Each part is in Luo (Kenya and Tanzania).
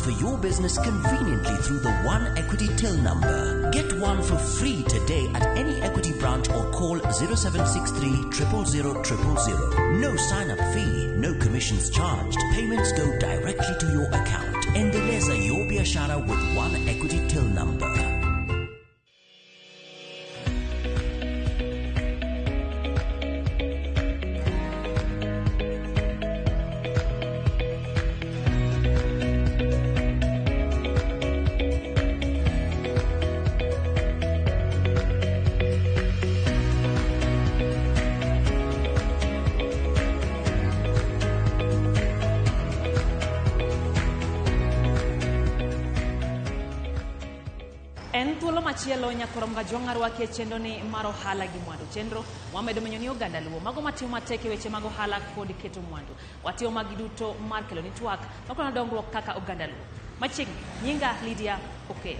for your business conveniently through the One Equity Till number. Get one for free today at any Equity branch or call 0763 000 000. No sign-up fee, no commissions charged. Payments go directly to your account. Endeleza your biashara with One Equity Till number. Machielo nyakorom gajongar wake chendo ni maro hala gi mwandu chenro wamedo menyo ni oganda luo mago matimo mateke weche mago hala kod keto mwandu watio magiduto mar kelo ni twak makona dongruok kaka oganda luo machiegni nyinga Lydia okay.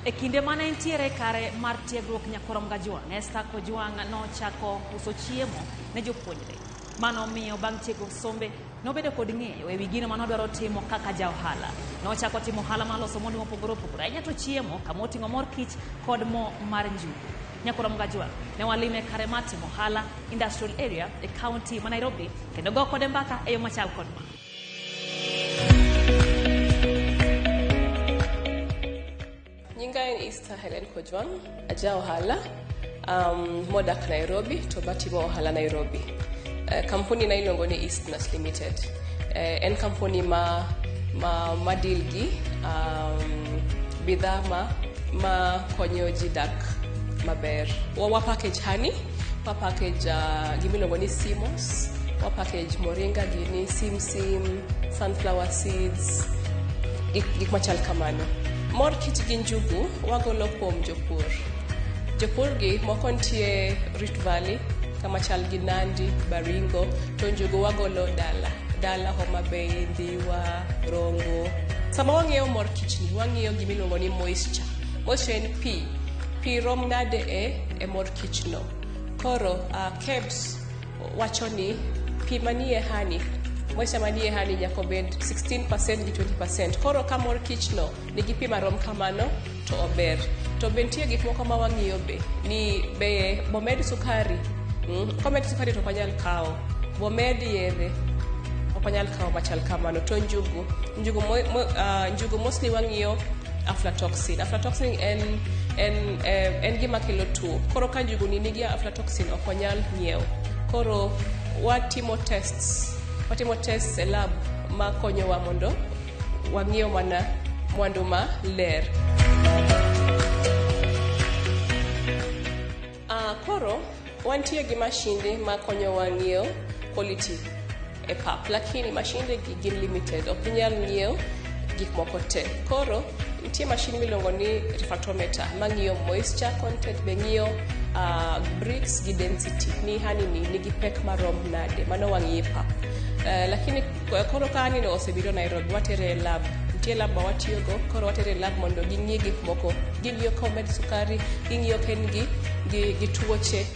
E kinde mane entiere kare mar tiegruok nyakorom gajwa Nesta Kojwang' no chako uso chiemo ne jopuonjre mano miyo bang' tieko sombe nobedo kod ng'eyo e wi gino manodwaro timo kaka ja ohala. Nochako timo ohala mar loso mwandu mopogore opogore ahinya to chiemo kama oting'o mor kich kod mo mar njugu. Nyakorom gajwa ne walime kare mar timo ohala industrial area e county ma Nairobi kendo go kode mbaka e yo machal kod ma. Nyinga en Easter Helen Kojwang', aja ohala modak Nairobi to batimo ohala Nairobi. Kampuni na ilongo ni Eastness Limited. En kampuni ma deal gi bidhaa ma konyo ji dak maber. Wa package honey, wa package gimilongo ni simos, wa package moringa gini simsim, sunflower seeds, gik machal kamano. Mor kich gi njugu wagolo kuom jopur. Jopur gi moko nitie Rift Valley kama chal gi Nandi, Baringo, to njugu wagolo dala Homa Bay, Dhiwa, Rongo. Sama wang'eyo mor kich ni wang'eyo gimiluongo ni moisture. Moisture en pi rom nade e mor kich no. Koro KEBS wacho ni pi manie honey, moisture manie honey nyaka bed 16% gi 20%. Koro ka mor kich no nigi pi marom kamano to ober. To bentie gik moko ma wang'iyo ni bomed sukari. Komed sukari to kanyal kao. Bomed yedhe okanyal kao machal kamano. To njugu mostly wang'iyo aflatoxin. Aflatoxin en gima kelo tuo. Koro ka njugu nigi aflatoxin okanyal nyiew. Koro watimo tests e lab ma konyowa mondo wang'iyo mana mwandu ma ler. Koro wantie gi mashinde ma konyowa ng'iyo quality e pap, lakini mashinde gi gin limited, ok nyal ng'iyo gik moko te. Koro nitie mashine milongo ni refractometer ma ng'iyo moisture content, be ng'iyo bricks gi density ni honey ni nigi pek marom nade, mano wang'iyo pap. Lakini koro ka honey no osebiro Nairobi watere lab. Nitie lab ma watiyogo, koro watere lab mondo ging'i gik moko. Ging'iyo ka omed sukari, ging'iyo ka en gi tuoche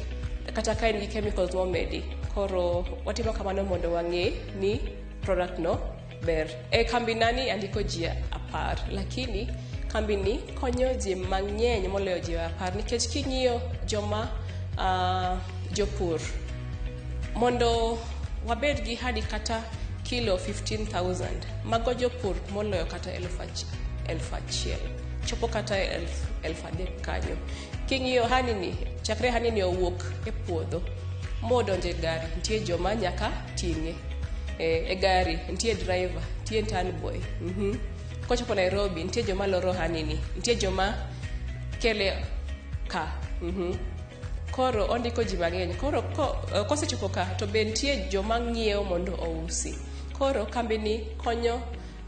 kata ka en gi chemicals momedi. Koro watimo kamano mondo wang'e ni product no ber. Kambi nani andiko ji 10, lakini kambi ni konyo ji mang'eny moloyo ji 10 nikech king'iyo joma jopur mondo wabed gi hadi kata kilo 15,000 mago jopur moloyo kata 1,000 chopo kata 1,300 kanyo. King'iyo honey ni, chakre honey ni owuok e puodho modonje gari, nitie joma nyaka ting'e e gari, nitie driver, nitie turn boy. Kochopo Nairobi nitie joma loro honey ni, nitie joma kele ka. Koro ondiko ji mang'eny. Koro kosechopo ka to be nitie joma ng'iewo mondo ousi. Koro kambi ni konyo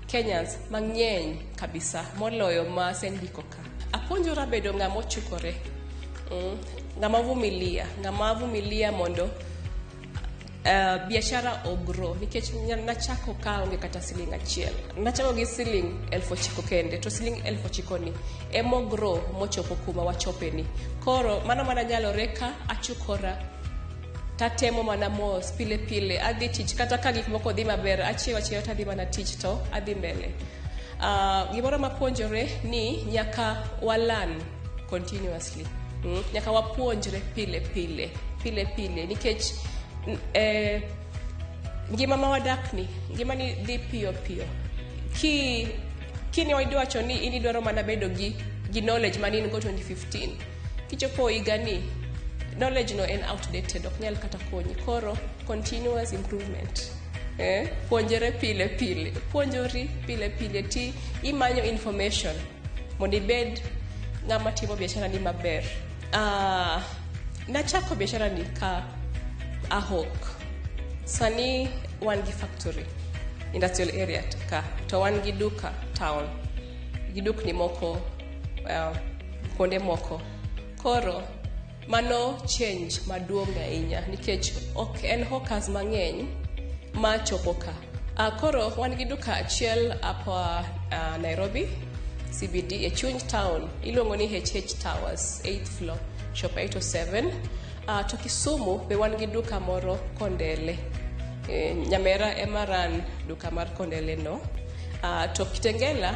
Kenyans mang'eny kabisa moloyo ma sendiko ka. Apuonjora bedo ng'ama ochukore, ng'ama vumilia mondo biashara ogro, nikech nachako ka onge kata siling achiel. Nachako gi siling 9,000 kende, to siling 9,000 ni emogro mochopo kuma wachope ni. Koro mano mana nyalore ka achukora tatemo mana mos pile pile adhi tich kata ka gik moko dhi maber achiewa tadhi mana tich to adhi mbele. Gimoro mapuonjore ni nyaka walan continuously. Nyaka wapuonjre pile pile nikech ngima ma wadakni ngima ni dhi piyo kini waidwacho ni idwaro mana bedo gi knowledge mani in go 2015 kichopo igani knowledge no en outdated ok nyal kata konyi. Koro continuous improvement puonjore puonjori pile ti imanyo information mondo ibed ng'ama timo biashara ni maber. Nachako biashara ni ka ahok sani wan gi factory industrial area ka to wan gi duka town gi dukni moko konde moko. Koro mano change maduong' ahinya nikech ok en hawkers mang'eny ma chopo ka. Koro wan gi duka achiel apa Nairobi CBD e chuny town iluongo ni HH Towers 8th floor shop 807. To Kisumu be wan gi duka moro Kondele. Nyamera emaran duka mar Kondele no. To Kitengela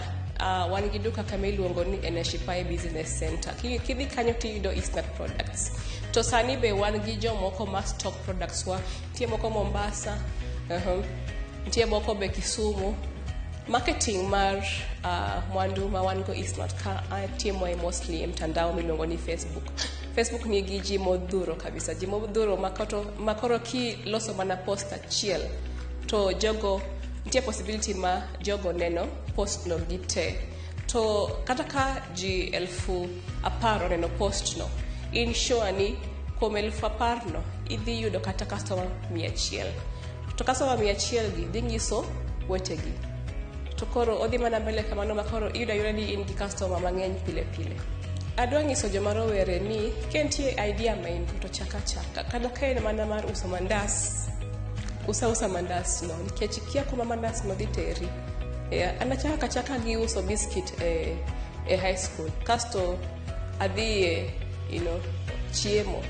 wan gi duka kama iluongo ni Eneshipai Business Center. Kidhi kanyo tiyudo Eastern Products. To sani be wan gi jomoko ma stock products wa. Tie moko Mombasa, tie moko be Kisumu. Marketing mar mwandu ma wan go Eastern ka timo mostly mtandao miluongo ni Facebook ni gi ji modhuro kabisa. Ji modhuro makoro ki loso mana post achiel to jogo nitie possibility ma jogo neno post no gite. To kata ka ji 10,000 neno post no in sure ni kuom 10,000 no idhi yudo kata customer 100. To customer 100 gi dhi nyiso wetegi. To koro odhi mana mbele kamano makoro yudo ni in gi customer mang'eny pile. Adwa nyiso joma rowere ni kentie idea main to chaka kada kaen mana mar uso mandas usa mandas no nikech kia kuma mandas no diteri anachaka gi uso biscuit high school kasto adhi chiemo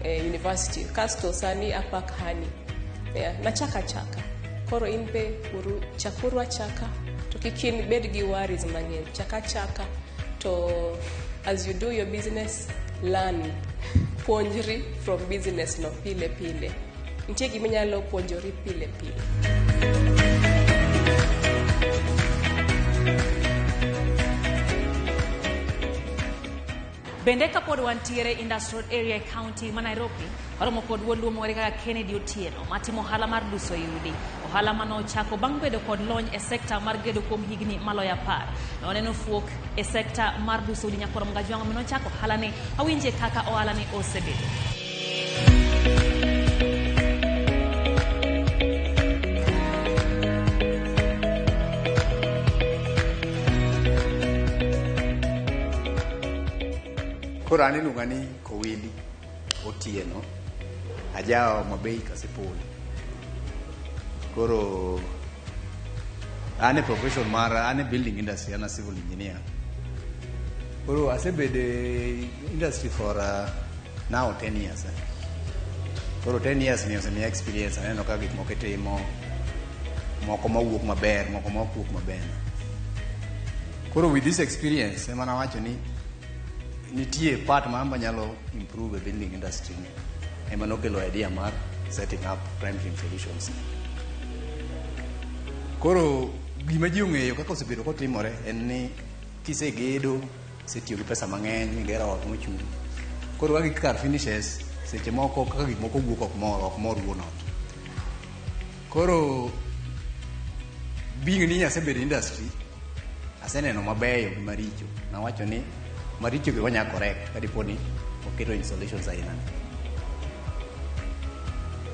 university kasto sani apak hani nachaka koro inbe chakuru chaka to kikin bed gi worries mang'eny chaka to as you do your business learn puonjri from business no pile nitie gima nyalo puonjori pile. Bende kapod wantiere industrial area county ma Nairobi oromo kod wuodluo moro kaka Kennedy Otieno matimo ohala mar duso yudi. Ohala manochako bang' bedo kod lony e sekta mar gedo kuom higni maloyo 10. Noneno fuok e sekta mar duso yudi nyakoro mgajwang' manochako ohala ni awinje kaka ohala ni osebedo. Koro an iluonga ni Kowili Otieno ajao Mabei Kasipul. Koro an e profession mara an e building industry, an a civil engineer. Koro asebede industry for now 10 years. Koro 10 years ni osemiya experience aneno ka gik moko timo moko mawuok maber moko mawuok maber. Koro with this experience ema nawacho ni nitie part ma nyalo improve the building industry ema nokelo idea mar setting up prime film solutions. Koro gima ji ong'eyo kaka osebedo kotimore en ni kisegedo setiyo gi pesa mang'eny igero ot mochung'. Koro wagi kar finishes seche moko kaka gik moko wuok ok mor wuon ot. Koro being ni asebedo industry aseneno mabeyo gi maricho. Nawacho ni maricho gi wanya correct kadipo ni oketo installations aina.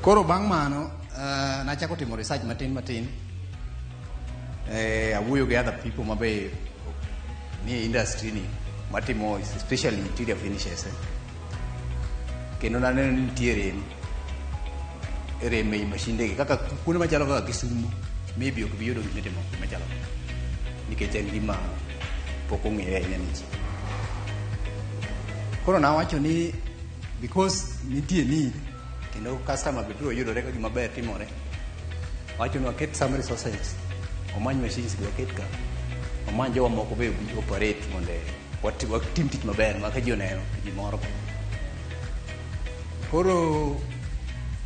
Koro bang' mano nachako timo research matin awuoyo gi other people mabe ni industry ni matimo especially interior finishes kendo naneno ni nitiere reme mashinde kaka kuonde machalo kaka Kisumu maybe ok biyudo gik mitimo machalo nikech en gima pok ong'ere ahinya ni. Koro nawacho ni because nitie need kendo customer biro yudore ka gima ber timore. Wacho ni waket some resources, omany machines gi waket ka, omany jowa moko be operate mondo watim tich maber ma ka ji oneno gimoro. Koro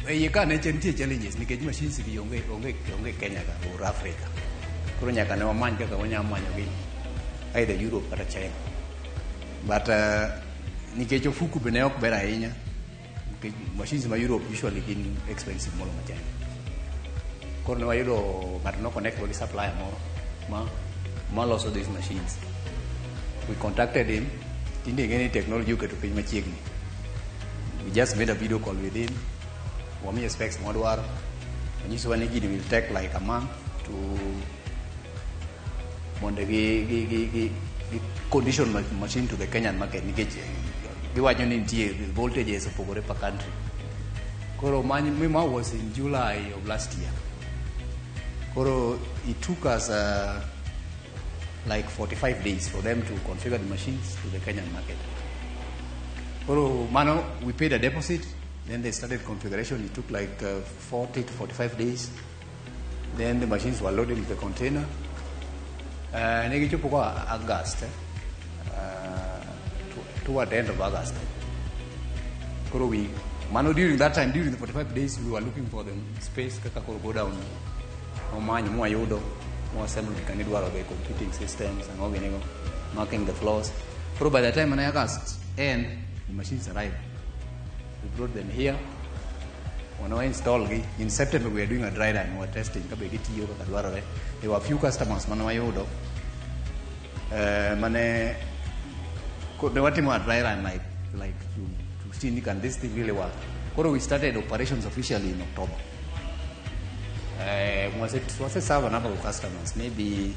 ei ka ne nitie challenges nikech machines gi onge Kenya ka or Africa. Koro nyaka ne wamany kaka wanyalo manyogi either Europe kata China. But nikech ofuku be ne ok ber ahinya, nikech machines ma Europe usually gin expensive molo ma China. Koro ne wayudo ng'ato no connect with supplier moro ma loso these machines. We contacted him. Tinde ng'eni technology oketo piny machiegni. We just made a video call with him. Wamiye specs mwadwaro. Onyisowa ni gini will take like a month to mondo gi condition machine to the Kenyan market nikech giwacho ni nitie voltages opogore per country. Koro Mima was in July of last year. Koro it took us like 45 days for them to configure the machines to the Kenyan market. Koro mano, we paid a deposit, then they started configuration. It took like 40 to 45 days. Then the machines were loaded with the container. Negichopo August, toward the end of August. Koro during that time, during the 45 days, we were looking for the space kaka koro go down. More yodo, more assembly canidwaro the computing systems and all marking the floors. But by the time in August end, the machines arrived. We brought them here. When I installed in September, we were doing a dry run. We were testing. There were a few customers. Manayodo. Mane. They were doing a dry run like to see can this thing really work. We started operations officially in October. Was it serve a number of customers, maybe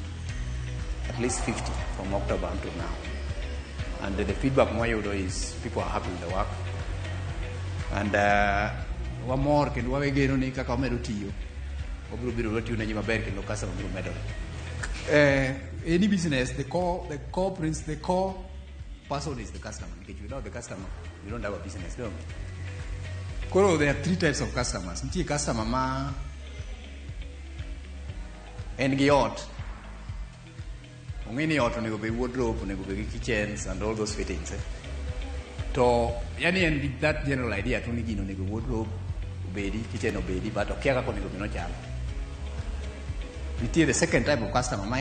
at least 50 from October until now. And the feedback is people are happy with the work. And one more can we get on a camera to you. Any business, the core person is the customer. Because without the customer, you don't have a business, don't you? There are three types of customers. Customer and yacht. Many yacht on wardrobe, on kitchens and all those fittings. So, and that general idea to on wardrobe, kitchen obedi, but okay, no child. The second type of customer, my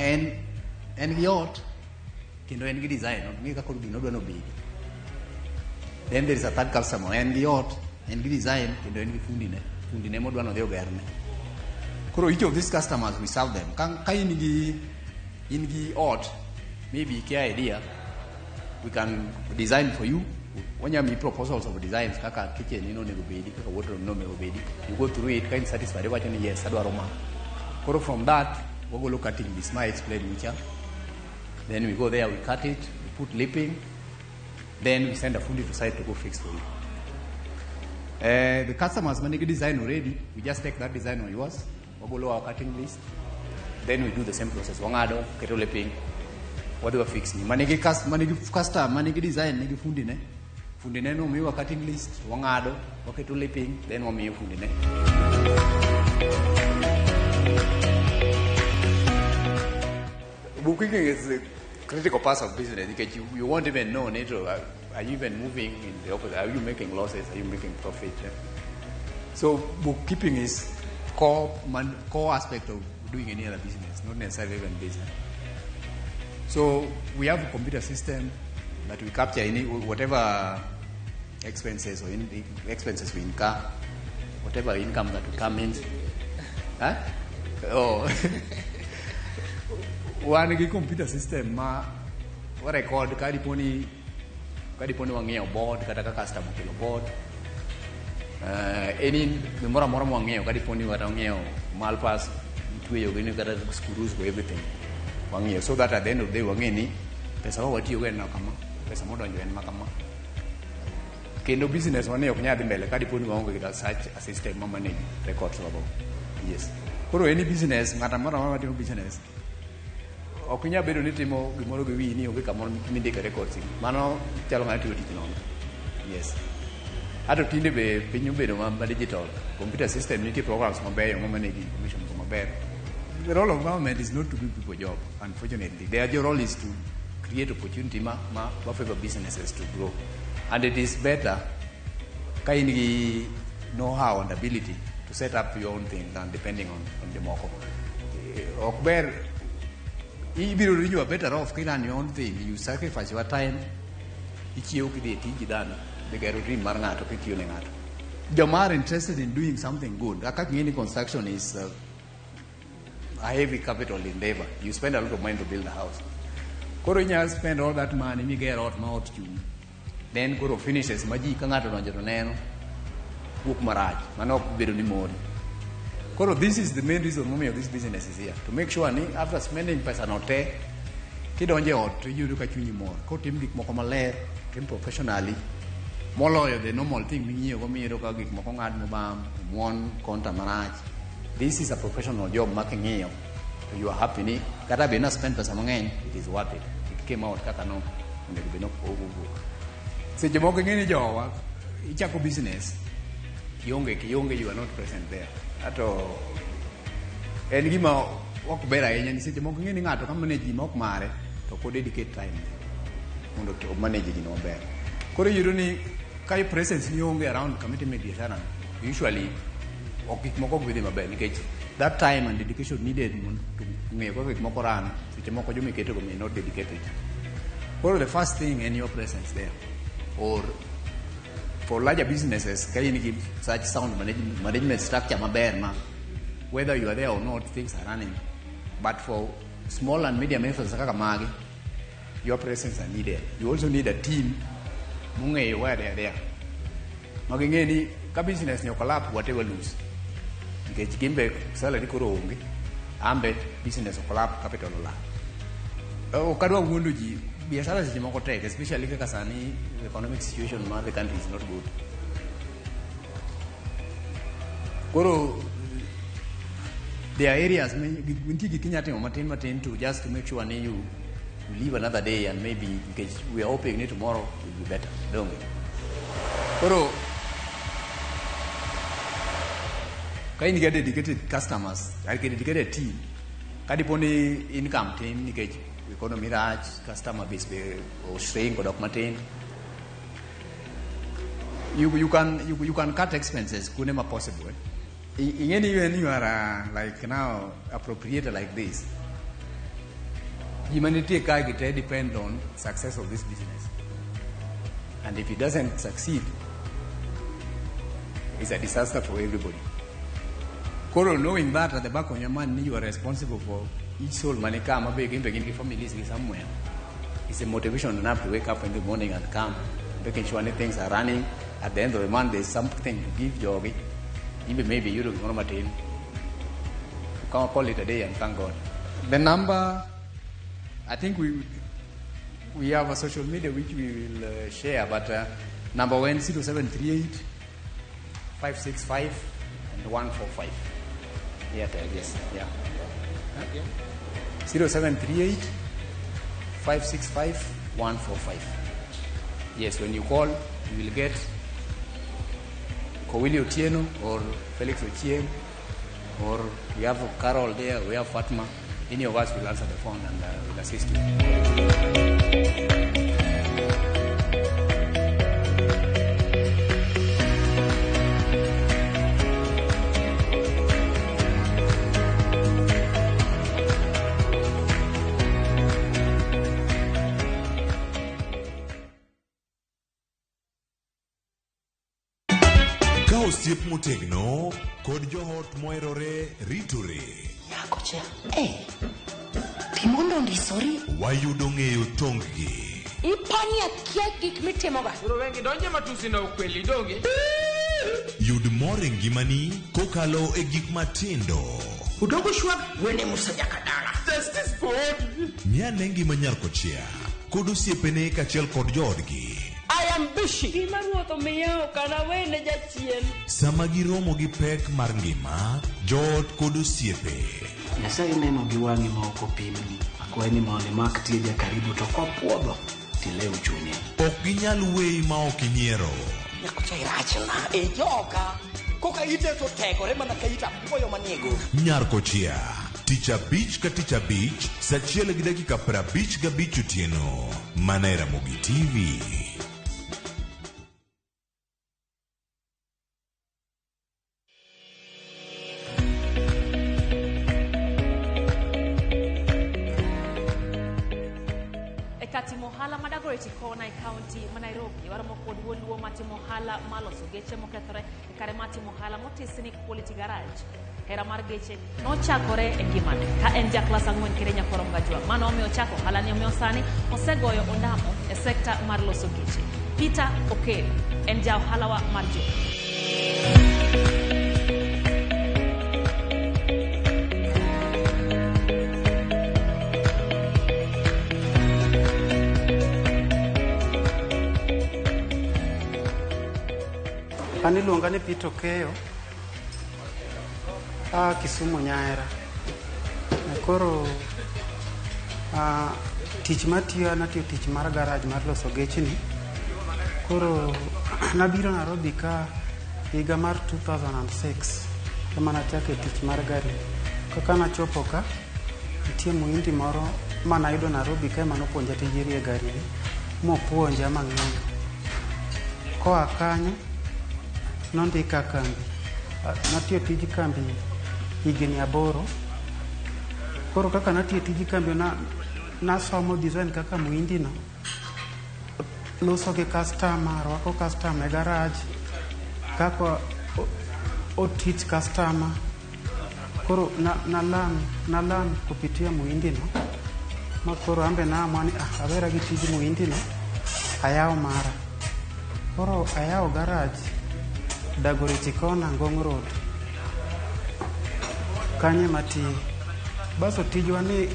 and yacht, can do any design, make a could be no obedi. Then there is a third customer, and yacht, and design, can do any food in the one of the garden. Each of these customers, we serve them. In the odd, maybe key idea, we can design for you. When you have proposals of designs, kaka kitchen, kaka wardrobe, you go through it, kind satisfied. Yes, from that, we will look at it. This might explain which. Then we go there, we cut it, we put lipping, then we send a fully to site to go fix for you. The customers, when they get design already, we just take that design on yours. Below our cutting list, then we do the same process. Wangado, keto lipping, whatever fixing. Manigi custom, manigi design, manigi fundine. Fundine no miwa cutting list. Wangado, keto lipping, then wami fundine. Bookkeeping is a critical part of business because you won't even know. Are you even moving in the opposite? Are you making losses? Are you making profit? So bookkeeping is core aspect of doing any other business, not necessarily even business. So we have a computer system that we capture any whatever expenses or expenses we incur, whatever income that we come in. Huh? Oh, one computer system what I call the kadiponi wangeo board, kataka customer kilo board. Any mora wangeo kadiponi watangeo malpass to you when you got screws for everything. Wangeo so that at the end of the day wangeni pesa what you get now kama pesa modo you and makama. Kendo business one of nyadi mbele kadiponi wango kita such a system manage records about. Yes. Koro any business ngata mora business. Okunya bedo nitimo gimoro gi wi ni onge kamoro mindike records. Mano chalo ngati oti tino. Yes. Ato tinde be pinyu bedo ma digital. Computer system niti programs mabeyo ma manage information maber. The role of government is not to give people job, unfortunately. Their role is to create opportunity ma favor businesses to grow. And it is better kind of know-how and ability to set up your own thing than depending on the moko. Okber, if you are better off creating your own thing, you sacrifice your time. Jomar interested in doing something good. Any construction is a heavy capital endeavor. You spend a lot of money to build a house. Koro spend all that money, you get out mouth you. Then Koro finishes maji kangato nonjero book maraj, manok bedo ni mori. Koro, this is the main reason many of this business is here. To make sure after spending pesa note, kidonje ot you look at you more. Ko tim gik moko maler, tim professionally. Moloyo the normal thing mingiyo go miro ka gik moko ngad mo bam, one konta maraj. This is a professional job making you. You are happy ni kata be na spend pesa mangeny, it is worth it. It came out kaka no be no ogo. Se jomoko ngeni jowa ichako business kionge you are not present there. Ato en gima ok ber ahinya ni seche moko ngeni ngato ka manage mok mare to ko dedicate time mondo to manage gino maber. Koro yudo ni kai presence ni onge around committee mediation usually ok gik moko gidhi maber nikech that time and dedication needed to ng'eyo kaka gik moko ran seche moko joma iketo go may not dedicated. Koro the first thing in your presence there, or for larger businesses, give such sound management structure maber, whether you are there or not, things are running. But for small and medium efforts, your presence is needed. You also need a team where they are there. Magingeni ka business ni collapse whatever lose. Because kimbe salary kuro onge, ambe business collapse capital la. Okadwa wundu ji biashara zimoko tek, especially kaka sani the economic situation of the country is not good. Koro there are areas to just to make sure you live another day and maybe because we are hoping tomorrow will be better, don't we? Koro can you get dedicated customers, I get dedicated team. Kadiponi income team nikech economy raj customer base or shrink or documenting. You can cut expenses whenever possible. In any when you are like now appropriated like this, humanity depend on success of this business. And if it doesn't succeed, it's a disaster for everybody. Koro, knowing that at the back of your mind, you are responsible for each soul money come up begin families somewhere. It's a motivation enough to wake up in the morning and come, making sure things are running. At the end of the month, there's something to give job. Even maybe you don't know material. You can't call it a day and thank God. The number, I think we have a social media which we will share, but number 1 0738 565 and 145. Yeah, yes, yeah. 0738 565 145. Yes, when you call, you will get Kowili Otieno or Felix Ochiem, or we have Carol there, we have Fatma. Any of us will answer the phone and will assist you. Osiep motegno kod johot moerore ritore. Yakocha, timondo ndisori. Wayudo ng'eyo tonggi. Ipani akia gik mitimoga. Uro wengi donje matusi na ukweli donge. Yud more ngimani kokalo e gik matindo. Udogo shwag wene musaja kadala. Justice for all. Miane ngima nyar kochia. Kod osiepene kachiel kod joodgi. I am busy. Imaruoto miyo kana wene jachien. Sama giromo gi pek mar ngima, joot kod osiepe. Nyasaye neno gi wang'i ma ok opimni. Akwaye ni mondo imak tieja karibu to kopuodho tileu chunye. Ok ginyal weyi ma ok inyiero. nyako chai rachna e joka koka ite to tekore mana ka ita puoyo maniego Nyarkochia tich abich ka tich abich saa 1:55 otieno mana e Ramogi TV. Timo Ohala madagore tikona e county ma Nairobi waramo kod woluo matimo ohala maloso geche mokethore e kare matimo ohala motisni quality garage. Hera mar geche nochakore e ngimane ka en jaklas 4 kire nyakorom gajwa mano omiyo ochako ohala ni omiyo sani osegoyo ondamo e sekta mar loso geche. Peter Okelo en ja ohala wa mar jo Ani luonga ni Peter Okelo, Kisumu Nyaera. Koro tich matiyo natiyo tich mar garage mar loso gechni. Koro nabiro Nairobi ka higa mar 2006 kama nachake tich mar gari. Kaka nachopo ka nitie muhindi moro manayudo Nairobi ka manopuonja tij rie gari mopuonja mang'eny. Koa kanyo nondika kambi. Natiyo tij kambi higni 8. Koro kaka natiyo tij kambi nasomo design kaka muhindi no loso gi customer, rwako customer e garage, kaka otit customer. Koro nalan kupitia muhindi no. Makoro ambe naamua ni avera gi tij muhindi no ayaw mara. Koro ayaw garage Dagore tikona Ngong Road kanye mati baso tijwa ni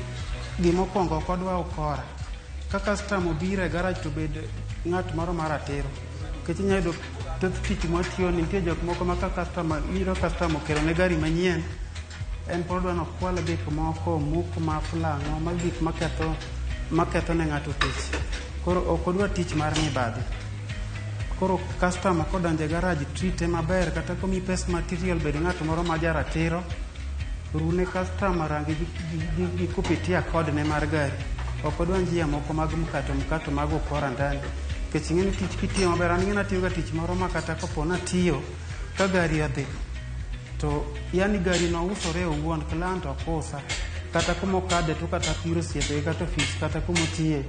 gimokwongo kodwa ukora kaka customer biro e garage to bed ng'at moro maratiro kech nyayudo tich matiyo ni nitie jok moko maka customer kero ne gari manyien en podwa no kwala gik moko muk mafulang'o ma gik maketho ne ng'ato tich. Koro okodwa tich mar mibadhi. Koro customer kodonje garage treat maber kata komi pes material bed ng'at moro ma jaratiro rune customer rangi gi kupitia code ne mar gari. Okodwa njia moko mag mkato mag ukora ndani. Kech ng'eni tich kitiyo maber an ng'ena tiyo ga tich moro ma kata kopona tiyo ka gari adhi to yani gari no usore owuon klant okusa kata kumokade to kata piro siepe kata office kata kumotiye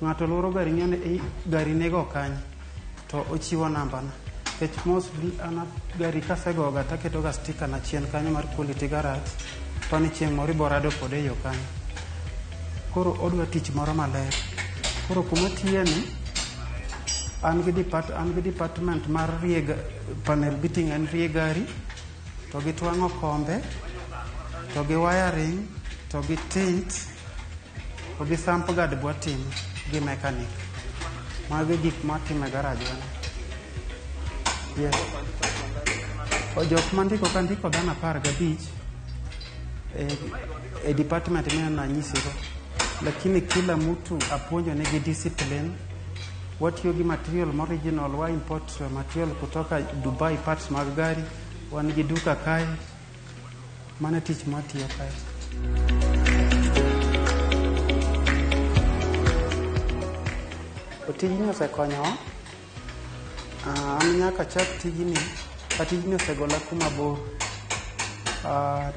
ng'ato loro gari ng'ene gari nego kanye to ochiwo namba na. Kech mostly ana gari kasegoga taketo ga sticker na chien kanyo mar quality garage to ni chieng' moro borado kode yo kanyo. Koro odwa tich moro maler. Koro kumotiye ni an gi department mar panel beating and rie gari to gi twang'o kombe to gi wiring to gi tint to gi sample guard bwatim gi mechanic. Mage gik matime garage wana. Yes. Jok mandiko kandiko dana 15 e department mena na nyisigo. Lakini kila mtu apuonjo negi discipline. Watiyo gi material original wa import material kutoka Dubai parts mag gari. Wan gi duka kae. Mana tich matiyo kae. Tijni osekonyowa. An nyaka chak tijni osegola kuma bor.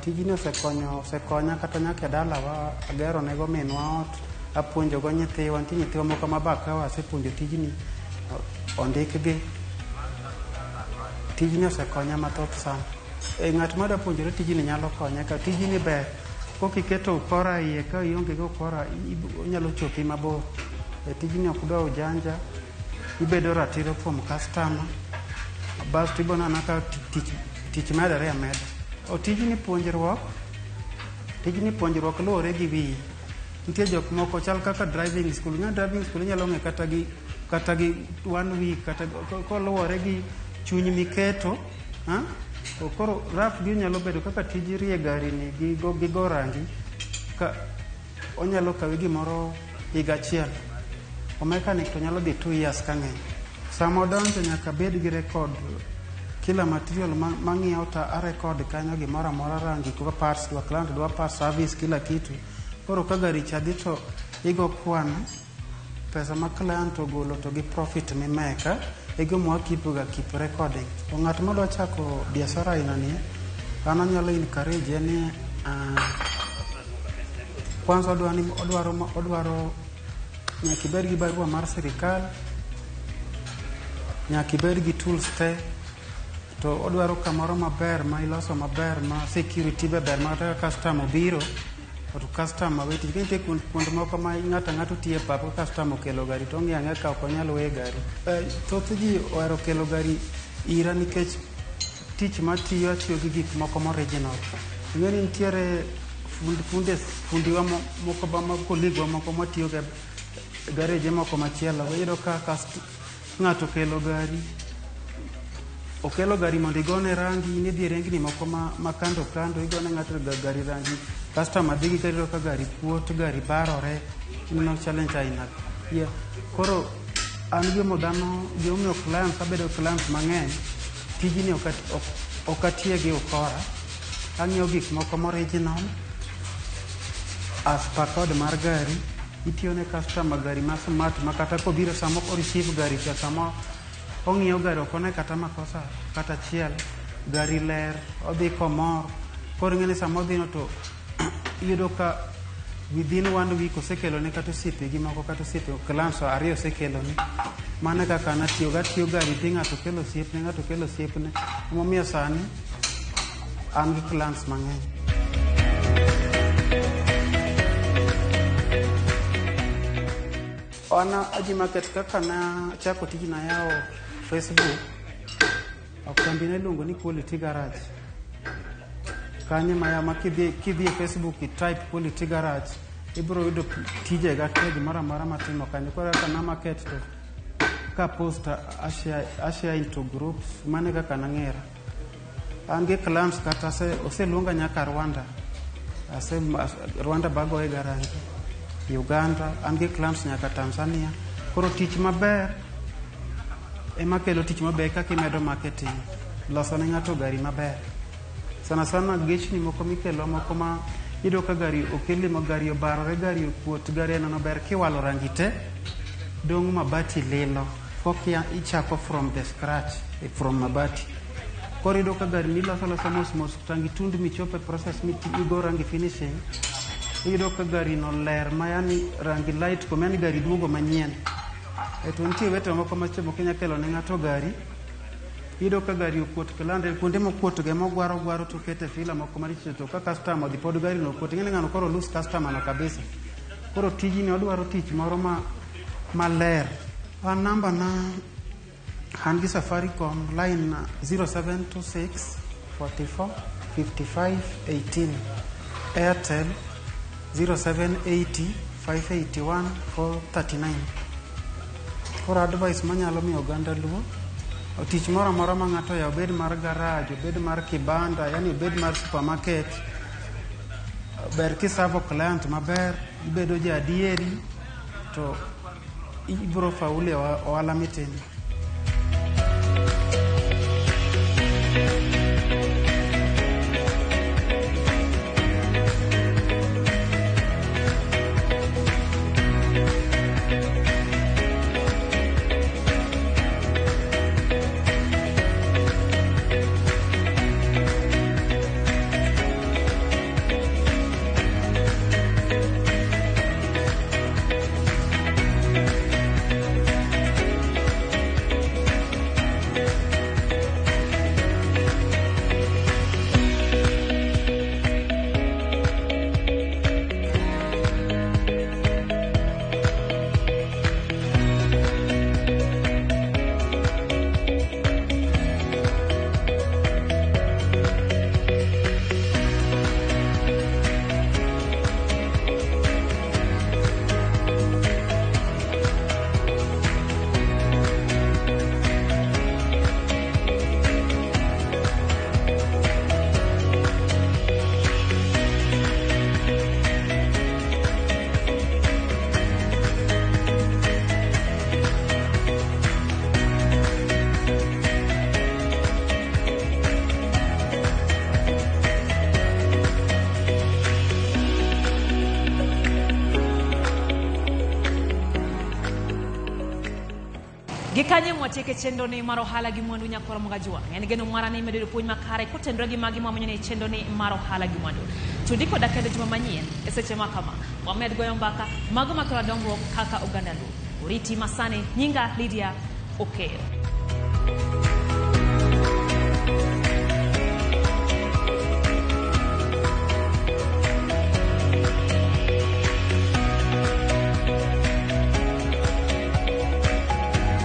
Tijni osekonya kata nyaka dalawa agero nego minwa ot apuonjo go nyithiwa. Nitie nyithiwa moko mabakawa asepuonjo tijni ondikgi. Tijni osekonya mathoth sana. Ng'at ma da puonjore tijni nyalo konya ka tijni ber. Kokiketo ukora iye ka ionge go ukora onyalo chopi mabor. Tijni okudwa ujanja, ibedo ratiro kuom customer, bas tibona naka tich medore amed. Tijni puonjruok luwore gi wiyi. Nitie jok moko chal kaka driving school. Driving school nyalo ng'e kata gi 1 week kata koluwore gi chuny miketo. Koro raf gi nyalo bedo kaka tij rie gari ni gi go rangi ka onyalo kawe gimoro higa achiel. O mechanic to nyalo dhi 2 years kang'eny. Samo donjo nyaka bed gi record kila material mang'iewo ta a record kanyo gimoro amora rangi kwa parts dwa client dwa parts service kila kitu. Koro ka gari chadhi to igo kwan pesa ma client ogolo to gi profit mimeka ego mwa keep recording. Ng'at ma dwa chako biashara ina ni ana nyalo encourage ni kwanza odwaro nyaka ibed gi barua mar sirikal, nyaka ibed gi tools te, to odwaro kamoro maber ma iloso maber ma security ber ma kata customer biro to customer weti kinte kuond moko ma ng'ato tiye papo customer kelo gari to ng'e ka ok onyal we gari. Thoth ji ohero kelo gari ira nikech tich matiyo gi gik moko original. Ng'eni nitiere fundiwa moko ba ma koligwa moko matiyo ga garage moko machielo wayudo ka ng'ato okelo gari mondo igone rangi ni dhi rengni moko ma kando igone ng'ato gari rangi customer dhi gi kero ka gari puot gari barore no challenge aina koro an gi modano jomo clients abedo clients mang'eny tijini ok atiye gi ukora ang'iyo gik moko original as per code mar gari itiyo ne customer gari ma smart ma kata ko biro samo ko receive gari cha samo ong'iyo gari okone kata makosa kata chiel gari ler odhi komor kor ng'ene samo dhino to yudo ka within 1 week osekelo ne kata sipe gi moko kata sipe clients ariyo osekelo ni mane kaka natiyo gari dhi ng'ato kelo siepne momiyo sani an gi clients mang'eny. Ana aji market kaka na chako tijina yao Facebook akambine lungo ni quality garage kanye maya makidhi Facebook type quality garage ibro yudo tije ga tege mara matimo kanye kwa kana market to ka post ashare into groups mane kaka nang'era ange clients kata oselunga nyaka Rwanda bago e garage Uganda, ange clients nyaka Tanzania. Koro tich maber ema kelo tich maber kaka imedo marketing. Loso ne ng'ato gari maber. Sana gechni moko mikelo moko ma ido ka gari okele mo gari obarore gari okuot gari no ber kiwalo rangi te dong mabati lilo. Fokia ichako from the scratch from mabati. Koro ido ka gari niloso mos tangi tundu michope process igo rangi finishing. Ido ka gari no ler mayani rangi light ko mani gari duogo manyien to nitie weto moko machemo Kenya kelo ne ng'ato gari ido ka gari okuot kelande kuonde mokuot ge mogwaro to kete fila moko maricho to ka customer di pod gari no okuot ngene ng'ano koro lose customer no kabisa koro tiji ni odwaro tich moro ma ler an namba na han gi Safaricom line 0726 44 55 18 Airtel 0780 581 439. Koro advice manyalo miyo oganda luo tich moro ma ng'ato ya obed mar garage obed mar kibanda yani obed mar supermarket ber kisavo client maber ibedo ja adieri to ibro faule ohala mitimo. Gikanye mwatieke chendo ni mar ohala gi mwandu nyakoro Ramogi. En geno mara ni medo puonj makare kotendore gi magi mwamonyo ni chendo ni mar ohala gi mwandu. Tudiko dakede juma manyien e seche makama. Wamed goyo mbaka mago makora dongruok kaka oganda lu. Uriti masane nyinga Lydia Okero.